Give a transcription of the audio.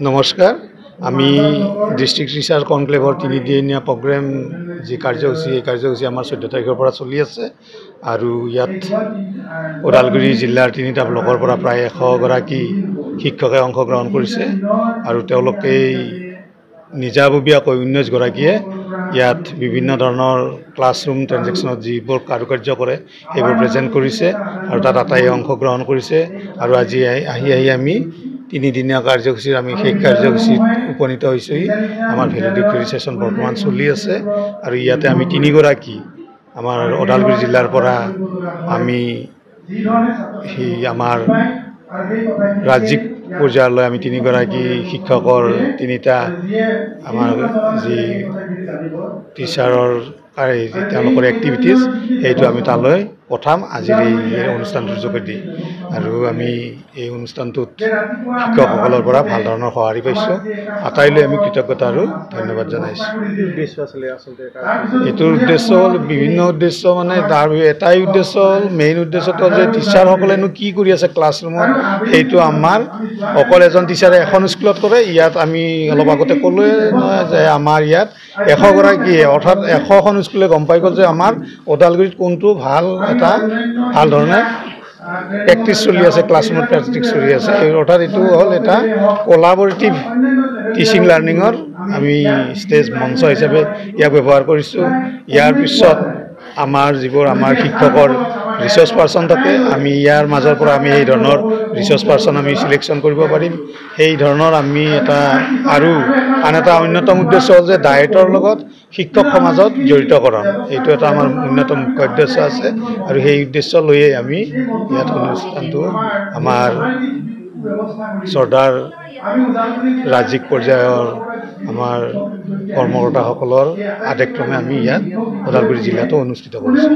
নমস্কাৰ আমি district teacher কনক্লেভৰ 3 দিনীয়া প্ৰগ্ৰেম যি কাৰ্যসূচী এই কাৰ্যসূচী আমাৰ 14 তাৰিখৰ পৰা চলি আছে আৰু ইয়াত ওদালগুৰি জিলাৰ 3টা ব্লকৰ পৰা প্ৰায় 100 গৰাকী শিক্ষকে অংশগ্ৰহণ কৰিছে আৰু তেওঁলোকে নিজাববীয়াকৈ 19 গৰাকীয়ে ইয়াত বিভিন্ন ধৰণৰ ক্লাছৰুম ট্ৰানজেকশ্যনত যিবোৰ কাৰ্য কৰে সেইবোৰ প্ৰেজেন্ট কৰিছে আৰু তাত আটাইয়ে অংশগ্ৰহণ কৰিছে আৰু আজি আহি আমি 3 দিনীয়া কাৰ্যসূচীৰ আমি সেই কাৰ্যসূচীত উপনীত হৈছো। আমাৰ ভেলিডিক্টৰী সেশন বৰ্তমান চলি আছে আৰু ইয়াতে আমি 3 গৰাকী আমাৰ ওদালগুৰি জিলাৰ পৰা আমি আমাৰ ৰাজ্যিক পৰ্যায়লৈ আমি 3 গৰাকী শিক্ষকৰ 3টা আমাৰ যি টিচাৰৰ তেওঁলোকৰ এক্টিভিটিজ এইটো আমি তালৈ পঠাম আজিৰ এই অনুষ্ঠানটোৰ যোগেদি আৰু আমি এই অনুষ্ঠানটোত শিক্ষকসকলৰ পৰা ভাল ধৰণৰ সঁহাৰি পাইছোঁ। আটাইলৈ আমি কৃতজ্ঞতা আৰু ধন্যবাদ জনাইছোঁ। এইটোৰ উদ্দেশ্য হ'ল বিভিন্ন উদ্দেশ্য মানে তাৰ এটাই উদ্দেশ্য হ'ল মেইন উদ্দেশ্যটো যে টিচাৰসকলেনো কি কৰি আছে ক্লাছৰুমত সেইটো আমাৰ অকল এজন টিচাৰে এখন স্কুলত কৰে। ইয়াত আমি অলপ আগতে ক'লোৱে যে আমাৰ ইয়াত 100 গৰাকী অৰ্থাৎ 100খন স্কুলে গম পাই গ'ল যে আমাৰ ওদালগুৰিত কোনটো ভাল ধৰণে প্ৰেক্টিছ চলি আছে ক্লাছৰুমত প্ৰেক্টিছ চলি আছে অৰ্থাৎ এইটো হ'ল এটা কোলাবৰেটিভ টিচিং লাৰ্ণিঙৰ আমি ষ্টেজ মঞ্চ হিচাপে ইয়াক ব্যৱহাৰ কৰিছোঁ। ইয়াৰ পিছত আমাৰ যিবোৰ আমাৰ শিক্ষকৰ ৰিচোৰ্চ পাৰ্চন থাকে আমি ইয়াৰ মাজৰ পৰা আমি এই ধৰণৰ ৰিচোৰ্চ পাৰ্চন আমি সিলেকশ্যন কৰিব পাৰিম। সেই ধৰণৰ আমি এটা আৰু আন এটা অন্যতম উদ্দেশ্য হ'ল যে ডায়েটৰ লগত শিক্ষক সমাজত জড়িতকৰণ এইটো এটা আমাৰ অন্যতম মুখ্য উদ্দেশ্য আছে আৰু সেই উদ্দেশ্য লৈয়ে আমি ইয়াত অনুষ্ঠানটো আমাৰ চৰ্দাৰ ৰাজ্যিক পৰ্যায়ৰ আমাৰ কৰ্মকৰ্তাসকলৰ আদেশক্ৰমে আমি ইয়াত ওদালগুৰি জিলাতো অনুষ্ঠিত কৰিছোঁ।